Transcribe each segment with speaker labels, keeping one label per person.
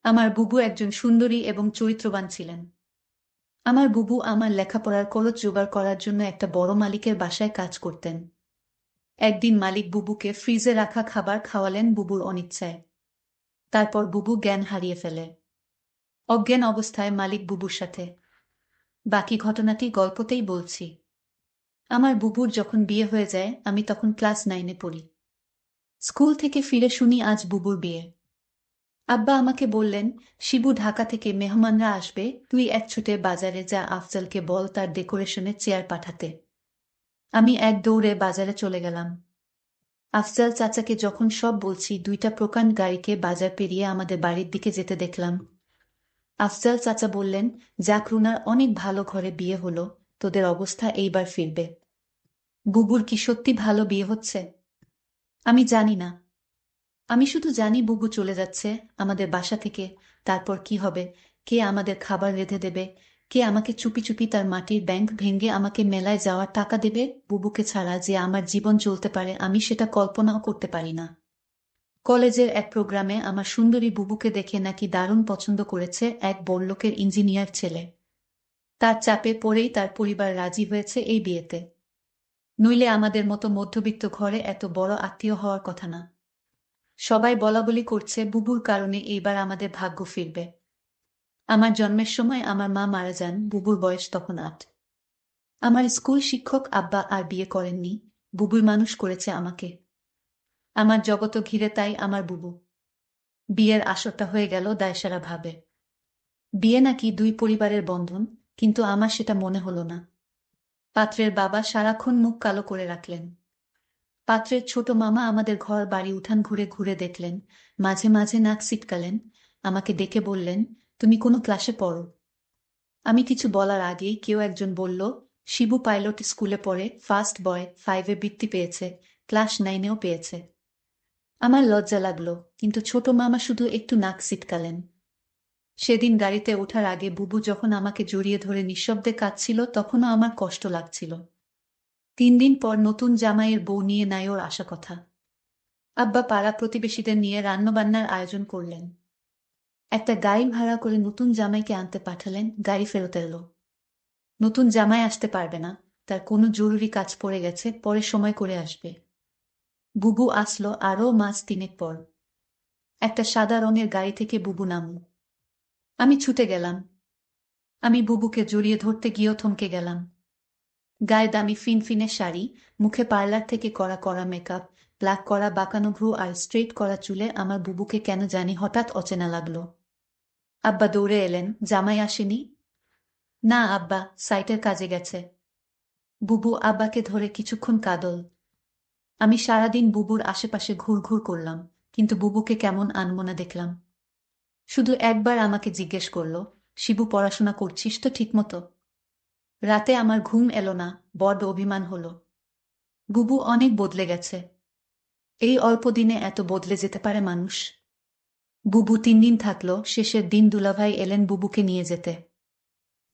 Speaker 1: আমার বুবু একজন সুন্দরী এবং চরিত্রবান ছিলেন। আমার বুবু আমার লেখাপড়ার খরচ জোগাড় করার জন্য একটা বড় মালিকের বাসায় কাজ করতেন। একদিন মালিক বুবুকে ফ্রিজে রাখা খাবার খাওয়ালেন বুবুর অনিচ্ছায়। তারপর বুবু জ্ঞান হারিয়ে ফেলে। অজ্ঞান অবস্থায় মালিক বুবুর সাথে। বাকি ঘটনাটি গল্পতেই বলছি। আমার বুবুর যখন বিয়ে হয়ে যায় আমি তখন ক্লাস 9-এ পড়ি। স্কুল থেকে ফিরে শুনি আজ বুবুর বিয়ে। আব্বা আমাকে বললেন, শিবু ঢাকা থেকে মেহমানরা আসবে, তুই এক ছুটে বাজারে যা, আফজালকে বল তার ডেকোরেশনের চেয়ার পাঠাতে। আমি এক দৌড়ে বাজারে চলে গেলাম। আফজাল চাচাকে যখন সব বলছি, দুইটা প্রকাণ্ড গাড়িকে বাজার পেরিয়ে আমাদের বাড়ির দিকে যেতে দেখলাম। আফজাল চাচা বললেন, যাক রুনার অনেক ভালো ঘরে বিয়ে হলো, তোদের অবস্থা এইবার ফিরবে। বুবুর কি সত্যি ভালো বিয়ে হচ্ছে? আমি জানি না। আমি শুধু জানি বুবু চলে যাচ্ছে আমাদের বাসা থেকে। তারপর কি হবে? কে আমাদের খাবার রেঁধে দেবে? কে আমাকে চুপি চুপি তার মাটির ব্যাংক ভেঙে আমাকে মেলায় যাওয়ার টাকা দেবে? বুবুকে ছাড়া যে আমার জীবন চলতে পারে আমি সেটা কল্পনাও করতে পারি না। কলেজের এক প্রোগ্রামে আমার সুন্দরী বুবুকে দেখে নাকি দারুণ পছন্দ করেছে এক বড়লোকের ইঞ্জিনিয়ার ছেলে। তার চাপে পড়েই তার পরিবার রাজি হয়েছে এই বিয়েতে। নইলে আমাদের মতো মধ্যবিত্ত ঘরে এত বড় আত্মীয় হওয়ার কথা না। সবাই বলাবলি করছে বুবুর কারণে এইবার আমাদের ভাগ্য ফিরবে। আমার জন্মের সময় আমার মা মারা যান, বুবুর বয়স তখন 8। আমার স্কুল শিক্ষক আব্বা আর বিয়ে করেননি, বুবুই মানুষ করেছে আমাকে। আমার জগত ঘিরে তাই আমার বুবু। বিয়ের আসরটা হয়ে গেল দায়সারা ভাবে। বিয়ে নাকি দুই পরিবারের বন্ধন, কিন্তু আমার সেটা মনে হলো না। পাত্রের বাবা সারাক্ষণ মুখ কালো করে রাখলেন। পাত্রের ছোট মামা আমাদের ঘর বাড়ি উঠান ঘুরে ঘুরে দেখলেন, মাঝে মাঝে নাক সিটকালেন, আমাকে ডেকে বললেন, তুমি কোনো ক্লাসে পড়ো? আমি কিছু বলার আগেই কেউ একজন বলল, শিবু পাইলট স্কুলে পড়ে, ফার্স্ট বয়, 5-এ বৃত্তি পেয়েছে, ক্লাস 9-এও পেয়েছে। আমার লজ্জা লাগলো, কিন্তু ছোট মামা শুধু একটু নাক সিটকালেন। সেদিন গাড়িতে ওঠার আগে বুবু যখন আমাকে জড়িয়ে ধরে নিঃশব্দে কাঁদছিল তখনও আমার কষ্ট লাগছিল। 3 দিন পর নতুন জামাইয়ের বউ নিয়ে নাই ওর আসা কথা। আব্বা পাড়া প্রতিবেশীদের নিয়ে রান্নাবান্নার আয়োজন করলেন। একটা গাড়ি ভাড়া করে নতুন জামাইকে আনতে পাঠালেন, গাড়ি ফেরত এলো। নতুন জামাই আসতে পারবে না, তার কোনো জরুরি কাজ পড়ে গেছে, পরে সময় করে আসবে। বুবু আসলো আরও মাস 3 পর। একটা সাদা রঙের গাড়ি থেকে বুবু নামল। আমি ছুটে গেলাম। আমি বুবুকে জড়িয়ে ধরতে গিয়েও থমকে গেলাম। গায়ে দামি ফিনফিনে শাড়ি, মুখে পার্লার থেকে করা করা মেকআপ, ব্ল্যাক করা বাঁকানো ভ্রু আর স্ট্রেট করা চুলে আমার বুবুকে কেন জানি হঠাৎ অচেনা লাগলো। আব্বা দৌড়ে এলেন, জামাই আসেনি? না আব্বা, সাইটের কাজে গেছে। বুবু আব্বাকে ধরে কিছুক্ষণ কাঁদল। আমি সারাদিন বুবুর আশেপাশে ঘুরঘুর করলাম, কিন্তু বুবুকে কেমন আনমনা দেখলাম। শুধু একবার আমাকে জিজ্ঞেস করল, শিবু পড়াশোনা করছিস তো ঠিকমতো? রাতে আমার ঘুম এলো না, বড্ড অভিমান হলো। বুবু অনেক বদলে গেছে। এই অল্প দিনে এত বদলে যেতে পারে মানুষ? বুবু 3 দিন থাকলো, শেষের দিন দুলাভাই এলেন বুবুকে নিয়ে যেতে।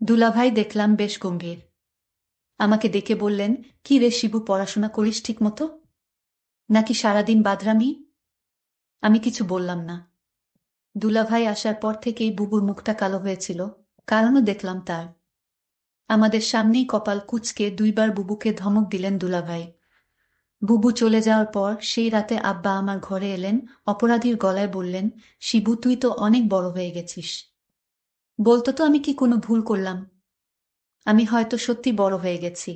Speaker 1: দুলাভাই দেখলাম বেশ গম্ভীর। আমাকে ডেকে বললেন, কি রে শিবু, পড়াশোনা করিস ঠিকমতো, নাকি সারাদিন বাদরামি? আমি কিছু বললাম না। দুলাভাই আসার পর থেকেই বুবুর মুখটা কালো হয়েছিল, কারণও দেখলাম তার। আমাদের সামনেই কপাল কুঁচকে 2বার বুবুকে ধমক দিলেন দুলাভাই। বুবু চলে যাওয়ার পর সেই রাতে আব্বা আমার ঘরে এলেন, অপরাধীর গলায় বললেন, শিবু তুই তো অনেক বড় হয়ে গেছিস। বলতো তো আমি কি কোনো ভুল করলাম? আমি হয়তো সত্যি বড় হয়ে গেছি।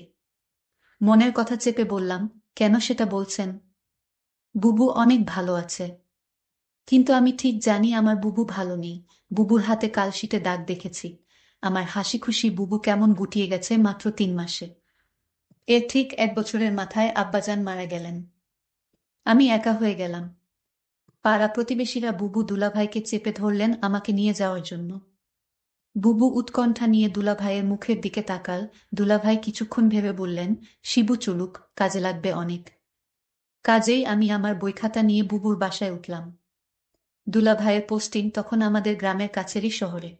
Speaker 1: মনের কথা চেপে বললাম, কেন সেটা বলছেন? বুবু অনেক ভালো আছে। কিন্তু আমি ঠিক জানি আমার বুবু ভালো নেই। বুবুর হাতে কালশিটে দাগ দেখেছি। আমার হাসি খুশি বুবু কেমন গুটিয়ে গেছে মাত্র 3 মাসে। এর ঠিক 1 বছরের মাথায় আব্বাজান মারা গেলেন। আমি একা হয়ে গেলাম। পাড়া প্রতিবেশীরা বুবু দুলাভাইকে চেপে ধরলেন আমাকে নিয়ে যাওয়ার জন্য। বুবু উৎকণ্ঠা নিয়ে দুলাভাইয়ের মুখের দিকে তাকাল। দুলাভাই কিছুক্ষণ ভেবে বললেন, শিবু চলুক, কাজে লাগবে অনেক। কাজেই আমি আমার বইখাতা নিয়ে বুবুর বাসায় উঠলাম। দুলাভাইয়ের পোস্টিং তখন আমাদের গ্রামের কাছেরই শহরে।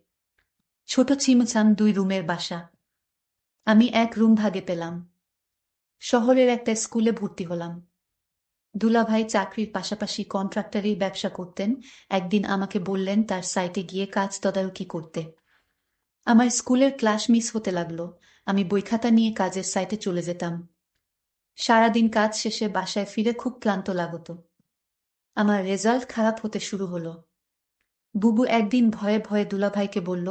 Speaker 1: ছোট ছিমছাম 2 রুমের বাসা। আমি এক রুম ভাগে পেলাম। শহরের একটা স্কুলে ভর্তি হলাম। দুলাভাই চাকরির পাশাপাশি কন্ট্রাক্টরি ব্যবসা করতেন। একদিন আমাকে বললেন তার সাইটে গিয়ে কাজ তদারকি করতে। আমার স্কুলের ক্লাস মিস হতে লাগলো। আমি বইখাতা নিয়ে কাজের সাইটে চলে যেতাম। সারাদিন কাজ শেষে বাসায় ফিরে খুব ক্লান্ত লাগত। আমার রেজাল্ট খারাপ হতে শুরু হলো। বুবু একদিন ভয়ে ভয়ে দুলাভাইকে বলল,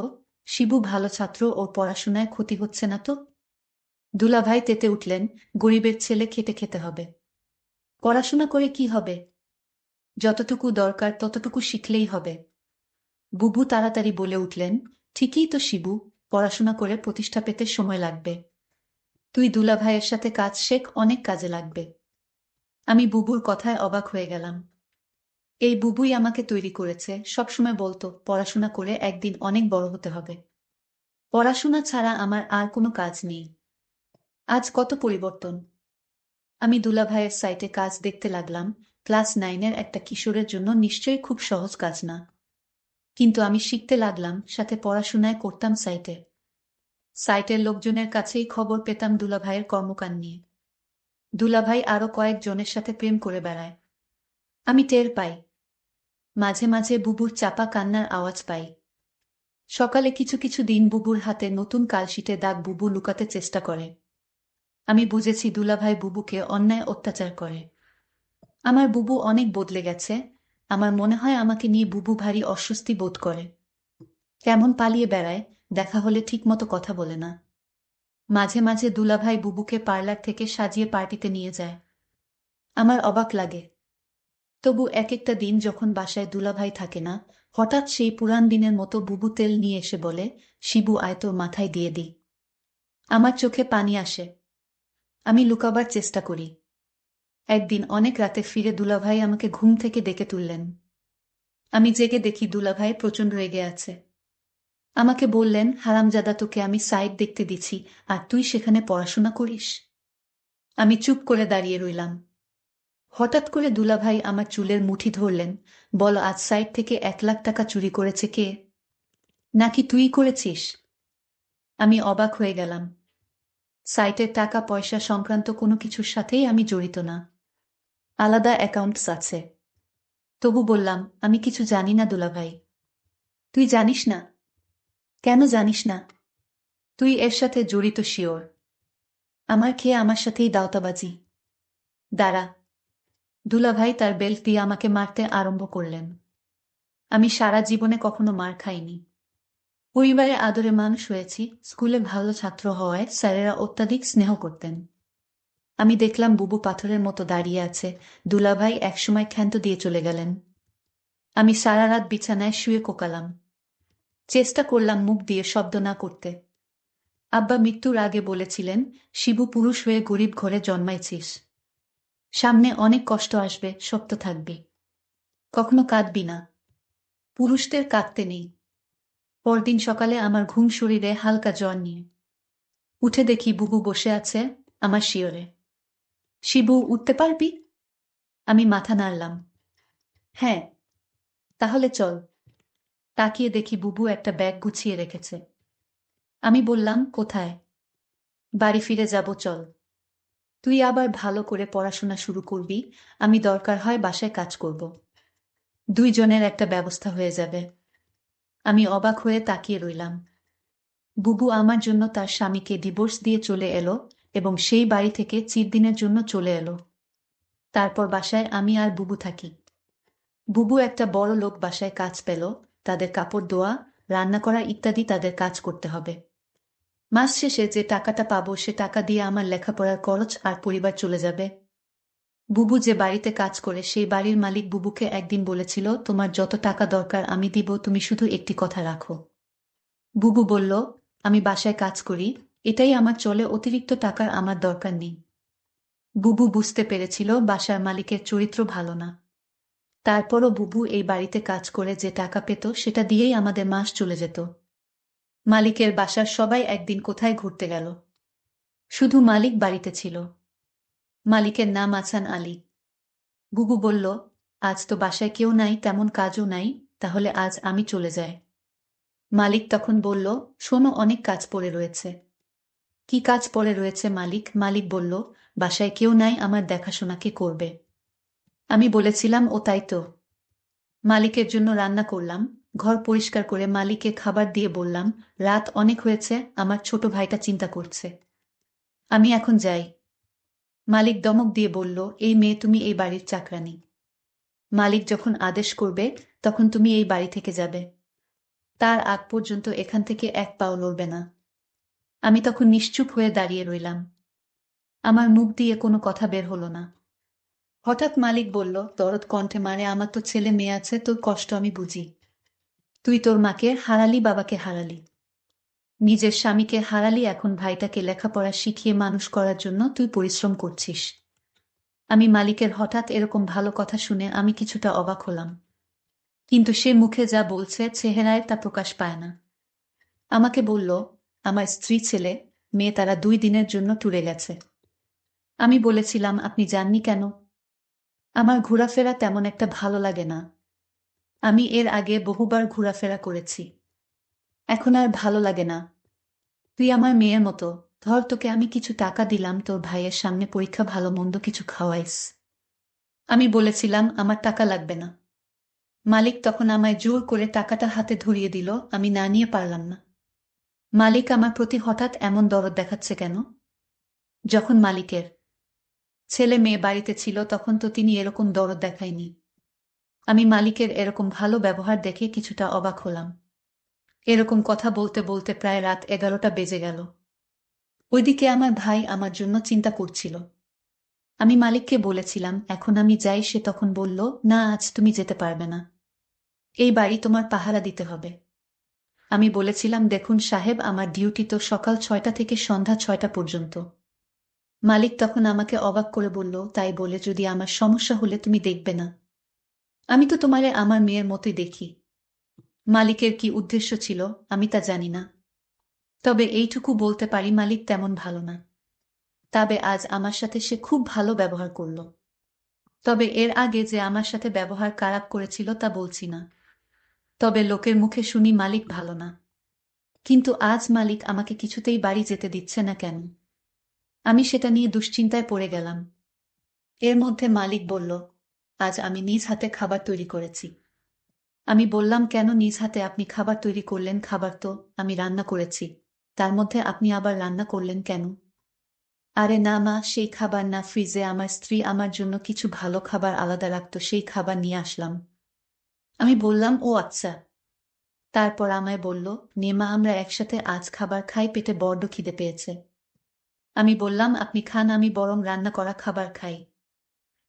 Speaker 1: শিবু ভালো ছাত্র, ওর পড়াশোনায় ক্ষতি হচ্ছে না তো? দুলাভাই তেতে উঠলেন, গরিবের ছেলে, খেটে খেতে হবে। পড়াশোনা করে কি হবে? যতটুকু দরকার ততটুকু শিখলেই হবে। বুবু তাড়াতাড়ি বলে উঠলেন, ঠিকই তো শিবু, পড়াশোনা করে প্রতিষ্ঠা পেতে সময় লাগবে। তুই দুলাভাইয়ের সাথে কাজ শেখ, অনেক কাজে লাগবে। আমি বুবুর কথায় অবাক হয়ে গেলাম। এই বুবুই আমাকে তৈরি করেছে, সবসময় বলতো পড়াশোনা করে একদিন অনেক বড় হতে হবে। পড়াশোনা ছাড়া আমার আর কোনো কাজ নেই। আজ কত পরিবর্তন! আমি দুলাভাইয়ের সাইটে কাজ দেখতে লাগলাম। ক্লাস 9-এর একটা কিশোরের জন্য নিশ্চয়ই খুব সহজ কাজ না। কিন্তু আমি শিখতে লাগলাম, সাথে পড়াশোনায় করতাম সাইটে। সাইটের লোকজনের কাছেই খবর পেতাম দুলাভাইয়ের কর্মকাণ্ড নিয়ে। দুলাভাই আরো কয়েকজনের সাথে প্রেম করে বেড়ায়। আমি টের পাই। মাঝে মাঝে বুবুর চাপা কান্নার আওয়াজ পাই। সকালে কিছু কিছু দিন বুবুর হাতে নতুন কালশিটে দাগ বুবু লুকাতে চেষ্টা করে। আমি বুঝেছি দুলাভাই বুবুকে অন্যায় অত্যাচার করে। আমার বুবু অনেক বদলে গেছে। আমার মনে হয় আমাকে নিয়ে বুবু ভারী অস্বস্তি বোধ করে। কেমন পালিয়ে বেড়ায়, দেখা হলে ঠিকমতো কথা বলে না। মাঝে মাঝে দুলাভাই বুবুকে পার্লার থেকে সাজিয়ে পার্টিতে নিয়ে যায়। আমার অবাক লাগে। তবু এক একটা দিন যখন বাসায় দুলাভাই থাকে না, হঠাৎ সেই পুরান দিনের মতো বুবু তেল নিয়ে এসে বলে, শিবু আয় তোর মাথায় দিয়ে দিই। আমার চোখে পানি আসে। আমি লুকাবার চেষ্টা করি। একদিন অনেক রাতে ফিরে দুলাভাই আমাকে ঘুম থেকে ডেকে তুললেন। আমি জেগে দেখি দুলাভাই প্রচণ্ড রেগে আছে। আমাকে বললেন, হারামজাদা, তোকে আমি সাইট দেখতে দিছি আর তুই সেখানে পড়াশোনা করিস? আমি চুপ করে দাঁড়িয়ে রইলাম। হঠাৎ করে দুলাভাই আমার চুলের মুঠি ধরলেন। বল, আজ সাইট থেকে 1 লাখ টাকা চুরি করেছে কে? নাকি তুই করেছিস? আমি অবাক হয়ে গেলাম। সাইটের টাকা পয়সা সংক্রান্ত কোনো কিছুর সাথেই আমি জড়িত না। আলাদা অ্যাকাউন্টস আছে। তবু বললাম, আমি কিছু জানি না দুলাভাই। তুই জানিস না? কেন জানিস না? তুই এর সাথে জড়িত শিওর? আমার খেয়ে আমার সাথেই দাওতাবাজি। দাঁড়া। দুলাভাই তার বেল্ট দিয়ে আমাকে মারতে আরম্ভ করলেন। আমি সারা জীবনে কখনো মার খাইনি। পরিবারে আদরে মানুষ হয়েছি, স্কুলে ভালো ছাত্র হওয়ায় স্যারেরা অত্যাধিক স্নেহ করতেন। আমি দেখলাম বুবু পাথরের মতো দাঁড়িয়ে আছে। দুলাভাই একসময় ক্ষান্ত দিয়ে চলে গেলেন। আমি সারা রাত বিছানায় শুয়ে কোকালাম। চেষ্টা করলাম মুখ দিয়ে শব্দ না করতে। আব্বা মৃত্যুর আগে বলেছিলেন, শিবু, পুরুষ হয়ে গরিব ঘরে জন্মাইছিস। সামনে অনেক কষ্ট আসবে, শক্ত থাকবি। কখনো কাঁদবি না। পুরুষদের কাঁদতে নেই। পরদিন সকালে আমার ঘুম শরীরে হালকা জ্বর নিয়ে। উঠে দেখি বুবু বসে আছে আমার শিয়রে। শিবু, উঠতে পারবি? আমি মাথা নাড়লাম। হ্যাঁ। তাহলে চল। তাকিয়ে দেখি বুবু একটা ব্যাগ গুছিয়ে রেখেছে। আমি বললাম, কোথায়? বাড়ি ফিরে যাব, চল। তুই আবার ভালো করে পড়াশোনা শুরু করবি, আমি দরকার হয় বাসায় কাজ করব। দুইজনের একটা ব্যবস্থা হয়ে যাবে। আমি অবাক হয়ে তাকিয়ে রইলাম। বুবু আমার জন্য তার স্বামীকে ডিভোর্স দিয়ে চলে এলো এবং সেই বাড়ি থেকে চিরদিনের জন্য চলে এলো। তারপর বাসায় আমি আর বুবু থাকি। বুবু একটা বড় লোক বাসায় কাজ পেল। তাদের কাপড় ধোয়া, রান্না করা ইত্যাদি তাদের কাজ করতে হবে। মাস শেষে যে টাকাটা পাবো সে টাকা দিয়ে আমার লেখাপড়ার খরচ আর পরিবার চলে যাবে। বুবু যে বাড়িতে কাজ করে সেই বাড়ির মালিক বুবুকে একদিন বলেছিল, তোমার যত টাকা দরকার আমি দিব, তুমি শুধু একটি কথা রাখো। বুবু বলল, আমি বাসায় কাজ করি, এটাই আমার চলে, অতিরিক্ত টাকার আমার দরকার নেই। বুবু বুঝতে পেরেছিল বাসার মালিকের চরিত্র ভালো না। তারপরও বুবু এই বাড়িতে কাজ করে যে টাকা পেত সেটা দিয়েই আমাদের মাস চলে যেত। মালিকের বাসার সবাই একদিন কোথায় ঘুরতে গেল। শুধু মালিক বাড়িতে ছিল। মালিকের নাম আছান আলী। বুবু বলল, আজ তো বাসায় কেউ নাই, তেমন কাজও নাই, তাহলে আজ আমি চলে যাই। মালিক তখন বলল, শোনো, অনেক কাজ পড়ে রয়েছে। কি কাজ পড়ে রয়েছে মালিক? মালিক বলল, বাসায় কেউ নাই, আমার দেখাশোনা কে করবে? আমি বলেছিলাম, ও তাই তো। মালিকের জন্য রান্না করলাম, ঘর পরিষ্কার করে মালিককে খাবার দিয়ে বললাম, রাত অনেক হয়েছে, আমার ছোট ভাইটা চিন্তা করছে। আমি এখন যাই। মালিক ধমক দিয়ে বলল, এই মেয়ে, তুমি এই বাড়ির চাকরানী। মালিক যখন আদেশ করবে তখন তুমি এই বাড়ি থেকে যাবে। তার আগ পর্যন্ত এখান থেকে এক পাও লড়বে না। আমি তখন নিশ্চুপ হয়ে দাঁড়িয়ে রইলাম। আমার মুখ দিয়ে কোনো কথা বের হলো না। হঠাৎ মালিক বলল দরদ কণ্ঠে, মারে, আমার তো ছেলে মেয়ে আছে, তোর কষ্ট আমি বুঝি। তুই তোর মাকে হারালি, বাবাকে হারালি, নিজের স্বামীকে হারালি, এখন ভাইটাকে লেখাপড়া শিখিয়ে মানুষ করার জন্য তুই পরিশ্রম করছিস। আমি মালিকের হঠাৎ এরকম ভালো কথা শুনে আমি কিছুটা অবাক হলাম। কিন্তু সে মুখে যা বলছে চেহারায় তা প্রকাশ পায় না। আমাকে বলল, আমার স্ত্রী, ছেলে মেয়ে তারা 2 দিনের জন্য ট্যুরে গেছে। আমি বলেছিলাম, আপনি যাননি কেন? আমার ঘোরাফেরা তেমন একটা ভালো লাগে না। আমি এর আগে বহুবার ঘোরাফেরা করেছি, এখন আর ভালো লাগে না। তুই আমার মেয়ের মতো, ধর তোকে আমি কিছু টাকা দিলাম, তোর ভাইয়ের সামনে পরীক্ষা ভালো মন্দ কিছু খাওয়াইস। আমি বলেছিলাম, আমার টাকা লাগবে না। মালিক তখন আমায় জোর করে টাকাটা হাতে ধরিয়ে দিল, আমি না নিয়ে পারলাম না। মালিক আমার প্রতি হঠাৎ এমন দরদ দেখাচ্ছে কেন? যখন মালিকের ছেলে মেয়ে বাড়িতে ছিল তখন তো তিনি এরকম দরদ দেখায়নি। আমি মালিকের এরকম ভালো ব্যবহার দেখে কিছুটা অবাক হলাম। এরকম কথা বলতে বলতে প্রায় রাত 11টা বেজে গেল। ওইদিকে আমার ভাই আমার জন্য চিন্তা করছিল। আমি মালিককে বলেছিলাম, এখন আমি যাই। সে তখন বলল, না, আজ তুমি যেতে পারবে না, এই বাড়ি তোমার পাহারা দিতে হবে। আমি বলেছিলাম, দেখুন সাহেব, আমার ডিউটি তো সকাল 6টা থেকে সন্ধ্যা 6টা পর্যন্ত। মালিক তখন আমাকে অবাক করে বলল, তাই বলে যদি আমার সমস্যা হলে তুমি দেখবে না? আমি তো তোমারে আমার মেয়ের মতোই দেখি। মালিকের কি উদ্দেশ্য ছিল আমি তা জানি না, তবে এইটুকু বলতে পারি মালিক তেমন ভালো না। তবে আজ আমার সাথে সে খুব ভালো ব্যবহার করল। তবে এর আগে যে আমার সাথে ব্যবহার খারাপ করেছিল তা বলছি না। তবে লোকের মুখে শুনি মালিক ভালো না। কিন্তু আজ মালিক আমাকে কিছুতেই বাড়ি যেতে দিচ্ছে না কেন? আমি সেটা নিয়ে দুশ্চিন্তায় পড়ে গেলাম। এর মধ্যে মালিক বলল, আজ আমি নিজ হাতে খাবার তৈরি করেছি। আমি বললাম, কেন নিজ হাতে আপনি খাবার তৈরি করলেন? খাবার তো আমি রান্না করেছি, তার মধ্যে আপনি আবার রান্না করলেন কেন? আরে না মা, সেই খাবার না, ফ্রিজে আমার স্ত্রী আমার জন্য কিছু ভালো খাবার আলাদা রাখতো, সেই খাবার নিয়ে আসলাম। আমি বললাম, ও আচ্ছা। তারপর আমায় বলল, নে মা, আমরা একসাথে আজ খাবার খাই, পেটে বড্ড খিদে পেয়েছে। আমি বললাম, আপনি খান, আমি বরং রান্না করা খাবার খাই।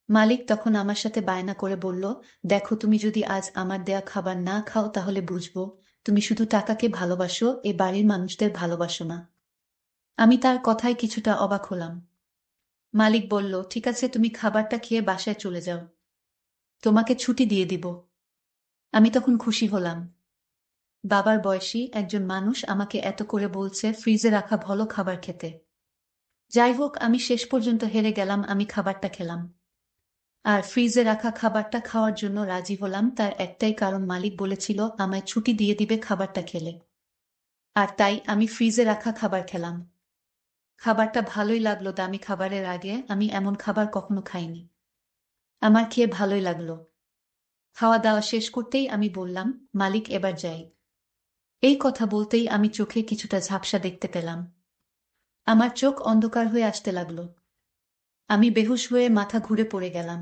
Speaker 1: মালিক তখন আমার সাথে বায়না করে বলল, দেখো, তুমি যদি আজ আমার দেয়া খাবার না খাও তাহলে বুঝবো তুমি শুধু টাকাকে ভালোবাসো, এ বাড়ির মানুষদের ভালোবাসো না। আমি তার কথায় কিছুটা অবাক হলাম। মালিক বলল, ঠিক আছে, তুমি খাবারটা খেয়ে বাসায় চলে যাও, তোমাকে ছুটি দিয়ে দিব। আমি তখন খুশি হলাম। বাবার বয়সী একজন মানুষ আমাকে এত করে বলছে ফ্রিজে রাখা ভালো খাবার খেতে। যাই হোক, আমি শেষ পর্যন্ত হেরে গেলাম, আমি খাবারটা খেলাম। আর ফ্রিজে রাখা খাবারটা খাওয়ার জন্য রাজি হলাম তার একটাই কারণ, মালিক বলেছিল আমায় ছুটি দিয়ে দিবে খাবারটা খেলে। আর তাই আমি ফ্রিজে রাখা খাবার খেলাম। খাবারটা ভালোই লাগলো, দামি খাবারের আগে আমি এমন খাবার কখনো খাইনি। আমার খেয়ে ভালোই লাগলো। খাওয়া দাওয়া শেষ করতেই আমি বললাম, মালিক, এবার যাই। এই কথা বলতেই আমি চোখে কিছুটা ঝাপসা দেখতে পেলাম। আমার চোখ অন্ধকার হয়ে আসতে লাগলো। আমি বেহুশ হয়ে মাথা ঘুরে পড়ে গেলাম।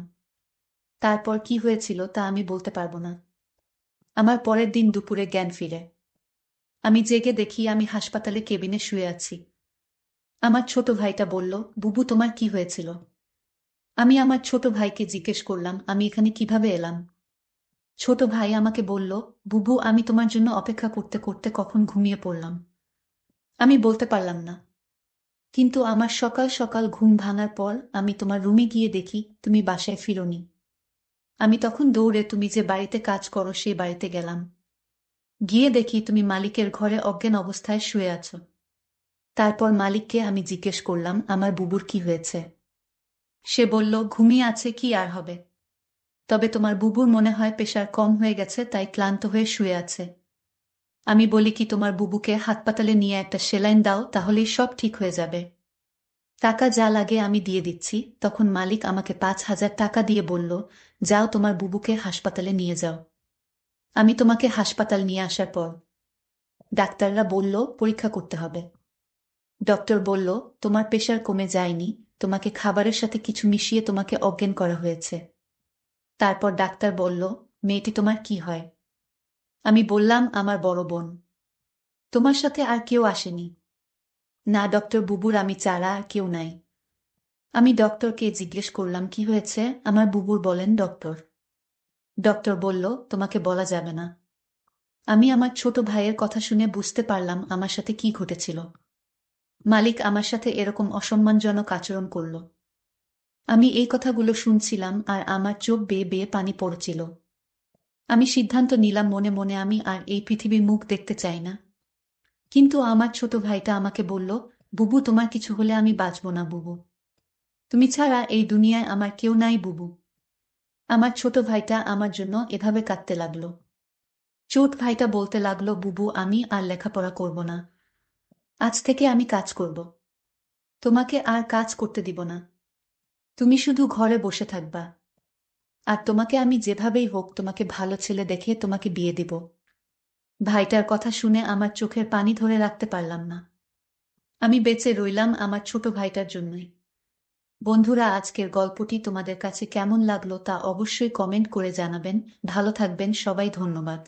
Speaker 1: তারপর কি হয়েছিল তা আমি বলতে পারবো না। আমার পরের দিন দুপুরে জ্ঞান ফিরে। আমি জেগে দেখি আমি হাসপাতালে কেবিনে শুয়ে আছি। আমার ছোট ভাইটা বলল, বুবু, তোমার কি হয়েছিল? আমি আমার ছোট ভাইকে জিজ্ঞেস করলাম, আমি এখানে কিভাবে এলাম? ছোট ভাই আমাকে বলল, বুবু, আমি তোমার জন্য অপেক্ষা করতে করতে কখন ঘুমিয়ে পড়লাম। আমি বলতে পারলাম না। কিন্তু আমার সকাল সকাল ঘুম ভাঙার পর আমি তোমার রুমে গিয়ে দেখি তুমি বাসায় ফিরোনি। আমি তখন দৌড়ে তুমি যে বাড়িতে কাজ করো সেই বাড়িতে গেলাম। গিয়ে দেখি তুমি মালিকের ঘরে অজ্ঞান অবস্থায় শুয়ে আছো। তারপর মালিককে আমি জিজ্ঞেস করলাম, আমার বুবুর কি হয়েছে? সে বলল, ঘুমিয়ে আছে, কি আর হবে। তবে তোমার বুবুর মনে হয় প্রেশার কম হয়ে গেছে, তাই ক্লান্ত হয়ে শুয়ে আছে। আমি বলি কি, তোমার বুবুকে হাসপাতালে নিয়ে একটা সেলাইন দাও, তাহলেই সব ঠিক হয়ে যাবে। টাকা যা লাগে আমি দিয়ে দিচ্ছি। তখন মালিক আমাকে 5,000 টাকা দিয়ে বলল, যাও তোমার বুবুকে হাসপাতালে নিয়ে যাও। আমি তোমাকে হাসপাতাল নিয়ে আসার পর ডাক্তাররা বলল পরীক্ষা করতে হবে। ডক্টর বলল, তোমার প্রেশার কমে যায়নি, তোমাকে খাবারের সাথে কিছু মিশিয়ে তোমাকে অজ্ঞান করা হয়েছে। তারপর ডাক্তার বলল, মেয়েটি তোমার কি হয়? আমি বললাম, আমার বড় বোন। তোমার সাথে আর কেউ আসেনি? না ডক্টর, বুবুর আমি ছাড়া আর কেউ নাই। আমি ডক্টরকে জিজ্ঞেস করলাম কি হয়েছে। আমার বুবুর বলেন ডক্টর। ডক্টর বলল, তোমাকে বলা যাবে না। আমি আমার ছোট ভাইয়ের কথা শুনে বুঝতে পারলাম আমার সাথে কি ঘটেছিল। মালিক আমার সাথে এরকম অসম্মানজনক আচরণ করল। আমি এই কথাগুলো শুনছিলাম আর আমার চোখ বেয়ে বেয়ে পানি পড়ছিল। আমি সিদ্ধান্ত নিলাম মনে মনে আমি আর এই পৃথিবীর মুখ দেখতে চাই না। কিন্তু আমার ছোট ভাইটা আমাকে বলল, বুবু তোমার কিছু হলে আমি বাঁচব না বুবু। তুমি ছাড়া এই দুনিয়ায় আমার কেউ নাই বুবু। আমার ছোট ভাইটা আমার জন্য এভাবে কাঁদতে লাগলো। ছোট ভাইটা বলতে লাগলো, বুবু আমি আর লেখাপড়া করব না। আজ থেকে আমি কাজ করব। তোমাকে আর কাজ করতে দিব না। তুমি শুধু ঘরে বসে থাকবা। আর তোমাকে আমি যেভাবেই হোক তোমাকে ভালো ছেলে দেখে তোমাকে বিয়ে দিব। ভাইটার কথা শুনে আমার চোখের পানি ধরে রাখতে পারলাম না। আমি বেঁচে রইলাম আমার ছোট ভাইটার জন্যই। বন্ধুরা, আজকের গল্পটি তোমাদের কাছে কেমন লাগলো তা অবশ্যই কমেন্ট করে জানাবেন। ভালো থাকবেন সবাই, ধন্যবাদ।